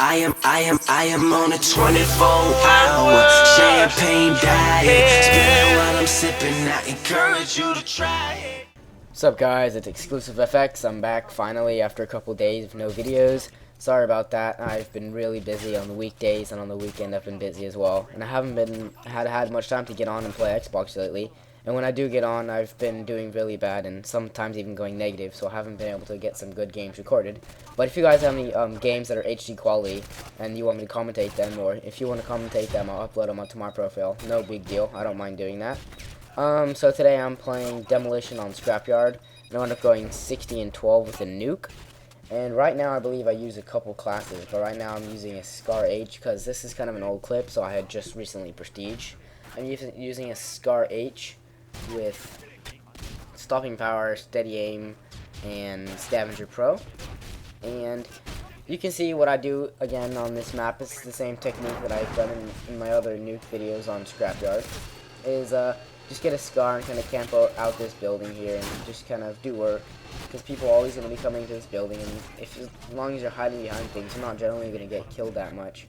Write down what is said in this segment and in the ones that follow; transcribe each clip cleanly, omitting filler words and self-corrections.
I am on a 24-hour champagne diet. Spinning while I'm sipping, I encourage you to try it. What's up, guys? It's Exclusive FX. I'm back finally after a couple days of no videos. Sorry about that. I've been really busy on the weekdays, and on the weekend I've been busy as well. And I haven't had much time to get on and play Xbox lately. And when I do get on, I've been doing really bad and sometimes even going negative, so I haven't been able to get some good games recorded. But if you guys have any games that are HD quality and you want me to commentate them, or if you want to commentate them, I'll upload them onto my profile. No big deal. I don't mind doing that. So today I'm playing Demolition on Scrapyard, and I end up going 60-12 with a Nuke. And right now I believe I use a couple classes, but right now I'm using a Scar H because this is kind of an old clip, so I had just recently Prestige. I'm using a Scar H with stopping power, steady aim, and Scavenger Pro. And you can see what I do again on this map. It's the same technique that I've done in my other Nuke videos on Scrapyard. Is just get a Scar and kind of camp out this building here and just kind of do work, because people are always going to be coming to this building, and as long as you're hiding behind things, you're not generally going to get killed that much.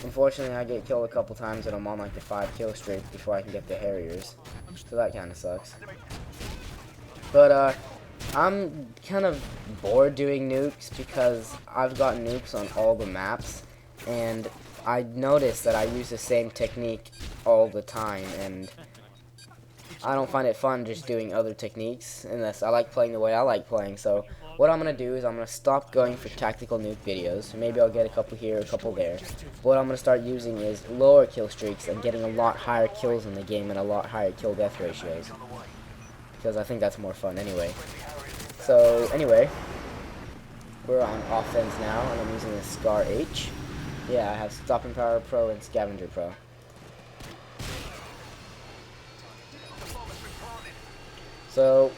Unfortunately, I get killed a couple times and I'm on like the 5 kill streak before I can get the Harriers, so that kind of sucks. But I'm kind of bored doing nukes because I've got nukes on all the maps, and I noticed that I use the same technique all the time, and I don't find it fun just doing other techniques unless I like playing the way I like playing. So what I'm going to do is I'm going to stop going for tactical nuke videos. Maybe I'll get a couple here, a couple there. What I'm going to start using is lower kill streaks and getting a lot higher kills in the game and a lot higher kill death ratios, because I think that's more fun anyway. So anyway, we're on offense now, and I'm using a Scar H. Yeah, I have Stopping Power Pro and Scavenger Pro. So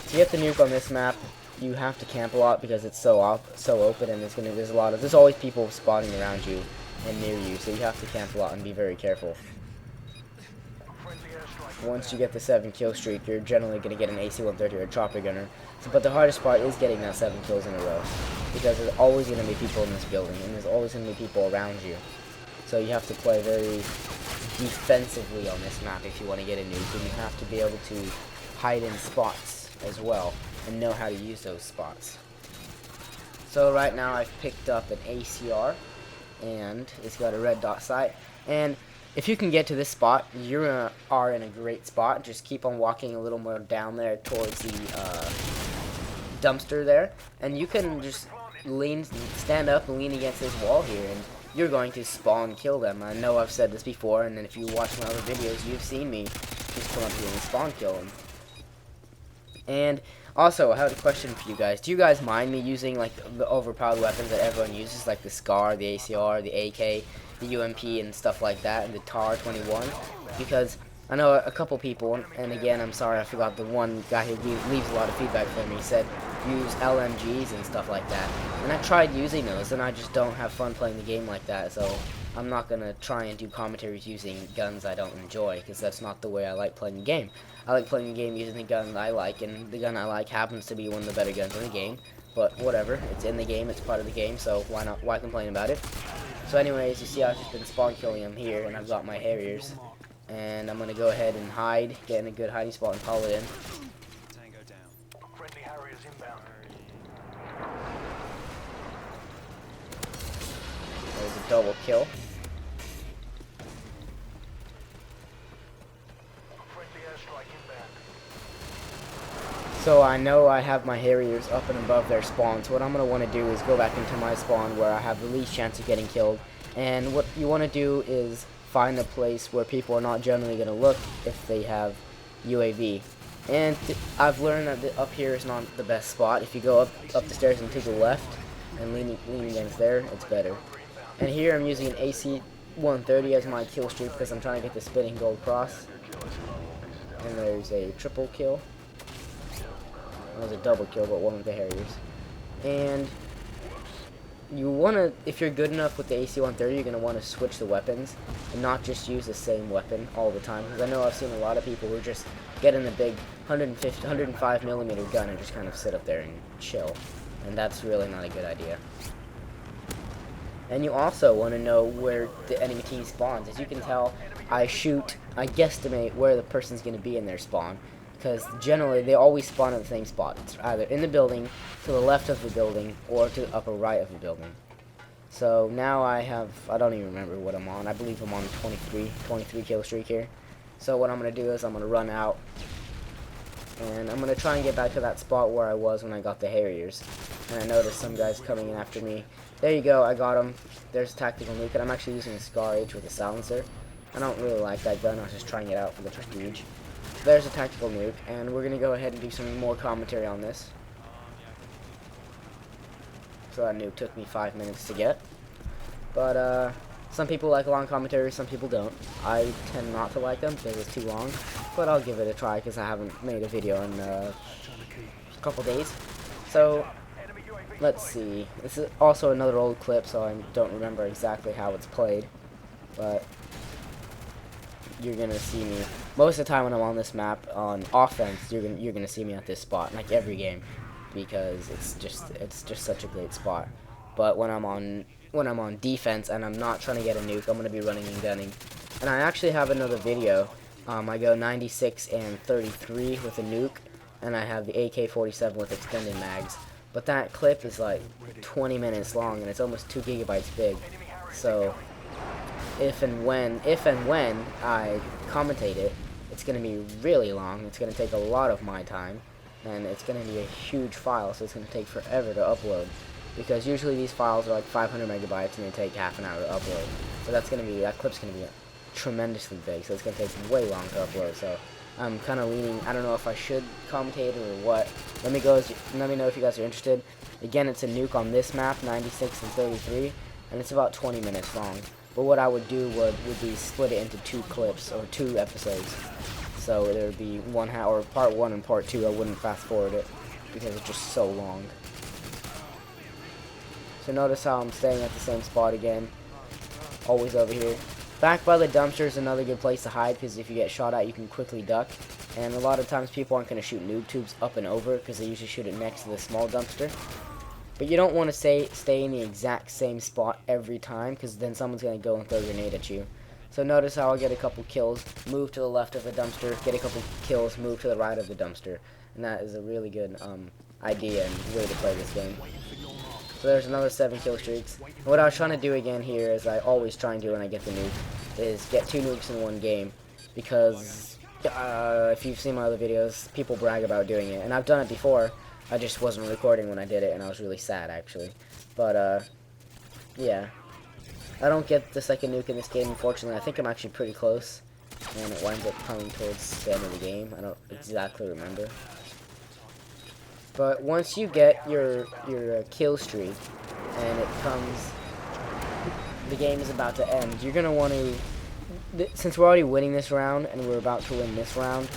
to get the nuke on this map, you have to camp a lot because it's so open, and there's always people spawning around you and near you, so you have to camp a lot and be very careful. Once you get the 7 kill streak, you're generally going to get an AC-130 or a chopper gunner. But the hardest part is getting that 7 kills in a row, because there's always going to be people in this building, and there's always going to be people around you. So you have to play very defensively on this map if you want to get a nuke, and you have to be able to hide in spots as well and know how to use those spots. So right now I've picked up an ACR, and it's got a red dot sight, and if you can get to this spot, you are in a great spot. Just keep on walking a little more down there towards the dumpster there, and you can just stand up and lean against this wall here, and you're going to spawn kill them. I know I've said this before, and then if you watch my other videos, you've seen me just come up here and spawn kill them. And also, I have a question for you guys. Do you guys mind me using like the overpowered weapons that everyone uses, like the Scar, the ACR, the AK, the UMP, and stuff like that, and the TAR-21? Because I know a couple people, and again, I'm sorry, I forgot the one guy who leaves a lot of feedback for me, said use LMGs and stuff like that. And I tried using those, and I just don't have fun playing the game like that, so I'm not going to try and do commentaries using guns I don't enjoy, because that's not the way I like playing the game. I like playing the game using the gun that I like, and the gun I like happens to be one of the better guns in the game. But whatever, it's in the game, it's part of the game, so why complain about it? So anyways, you see I've just been spawn killing them here, and I've got my Harriers. And I'm going to go ahead and hide, get in a good hiding spot and call it in. Tango down. Friendly Harriers inbound. There's a double kill. Friendly airstrike inbound. So I know I have my Harriers up and above their spawn, so what I'm going to want to do is go back into my spawn where I have the least chance of getting killed. And what you want to do is find a place where people are not generally going to look if they have UAV. And I've learned that up here is not the best spot. If you go up the stairs and take a left and lean against there, it's better. And here I'm using an AC-130 as my kill streak because I'm trying to get the spinning gold cross. And there's a triple kill. There's a double kill, but one with the Harriers. And you want to, if you're good enough with the AC-130, you're going to want to switch the weapons and not just use the same weapon all the time. Because I know I've seen a lot of people who just get in the big 105mm gun and just kind of sit up there and chill. And that's really not a good idea. And you also want to know where the enemy team spawns. As you can tell, I guesstimate where the person's going to be in their spawn. Because generally, they always spawn at the same spot. It's either in the building, to the left of the building, or to the upper right of the building. So now I don't even remember what I'm on. I believe I'm on 23 kill streak here. So what I'm going to do is I'm going to run out. And I'm going to try and get back to that spot where I was when I got the Harriers. And I noticed some guys coming in after me. There you go, I got him. There's a tactical nuke, and I'm actually using a Scar H with a silencer. I don't really like that gun, I was just trying it out for the prestige. So there's a tactical nuke, and we're going to go ahead and do some more commentary on this. So that nuke took me 5 minutes to get. But, some people like long commentary, some people don't. I tend not to like them because it's too long, but I'll give it a try because I haven't made a video in a couple days. So, let's see. This is also another old clip, so I don't remember exactly how it's played, but you're gonna see me most of the time when I'm on this map on offense. You're gonna see me at this spot, like every game, because it's just such a great spot. But when I'm on defense and I'm not trying to get a nuke, I'm gonna be running and gunning. And I actually have another video. I go 96 and 33 with a nuke, and I have the AK-47 with extended mags. But that clip is like 20 minutes long, and it's almost 2 gigabytes big. So if and when I commentate it, it's going to be really long. It's going to take a lot of my time, and it's going to be a huge file, so it's going to take forever to upload. Because usually these files are like 500 megabytes, and they take half an hour to upload. So that clip's going to be tremendously big, so it's going to take way long to upload. So I'm kind of leaning, I don't know if I should commentate or what. Let me know if you guys are interested. Again, it's a nuke on this map, 96 and 33, and it's about 20 minutes long. But what I would do would be split it into 2 clips, or 2 episodes. So there would be part 1 and part 2. I wouldn't fast forward it, because it's just so long. So notice how I'm staying at the same spot again. Always over here. Back by the dumpster is another good place to hide, because if you get shot at, you can quickly duck. And a lot of times people aren't going to shoot noob tubes up and over, because they usually shoot it next to the small dumpster. But you don't want to stay in the exact same spot every time, because then someone's going to go and throw a grenade at you. So notice how I get a couple kills, move to the left of the dumpster, get a couple kills, move to the right of the dumpster. And that is a really good idea and way to play this game. So there's another 7 kill streaks. And what I was trying to do again here, as I always try and do when I get the nuke, is get 2 nukes in one game. Because if you've seen my other videos, people brag about doing it. And I've done it before. I just wasn't recording when I did it, and I was really sad, actually. But, yeah. I don't get the second nuke in this game, unfortunately. I think I'm actually pretty close. And it winds up coming towards the end of the game. I don't exactly remember. But once you get your kill streak, and it comes, the game is about to end, you're going to want to, since we're already winning this round, and we're about to win this round,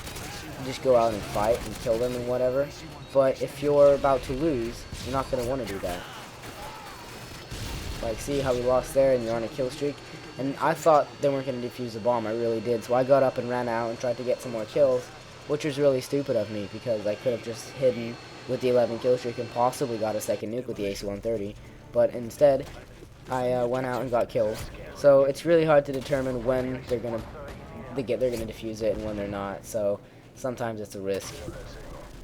just go out and fight and kill them and whatever. But if you're about to lose, you're not going to want to do that. Like, see how we lost there, and you're on a kill streak? And I thought they weren't going to defuse the bomb, I really did. So I got up and ran out and tried to get some more kills, which was really stupid of me, because I could have just hidden with the 11 kill streak and possibly got a second nuke with the AC-130. But instead, I went out and got killed. So it's really hard to determine when they're gonna defuse it and when they're not. So sometimes it's a risk.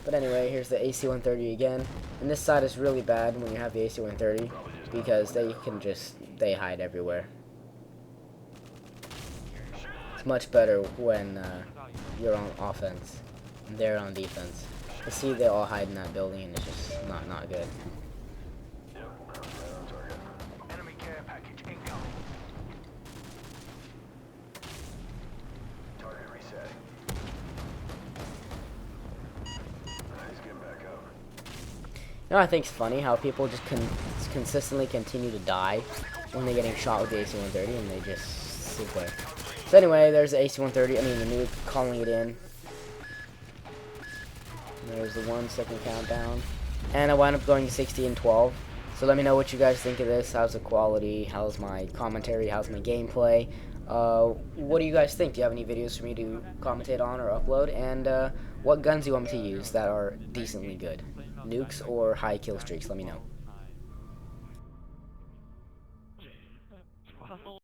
But anyway, here's the AC-130 again. And this side is really bad when you have the AC-130, because they hide everywhere. It's much better when you're on offense and they're on defense. You see, they all hide in that building, and it's just not good. Enemy care package incoming. Target reset. He's getting back up. You know, I think it's funny how people just consistently continue to die when they're getting shot with the AC-130, and they just sit there. So anyway, there's the AC-130, the nuke, calling it in. There's the 1 second countdown. And I wound up going to 60 and 12. So let me know what you guys think of this. How's the quality? How's my commentary? How's my gameplay? What do you guys think? Do you have any videos for me to commentate on or upload? And what guns do you want me to use that are decently good? Nukes or high kill streaks? Let me know. a whole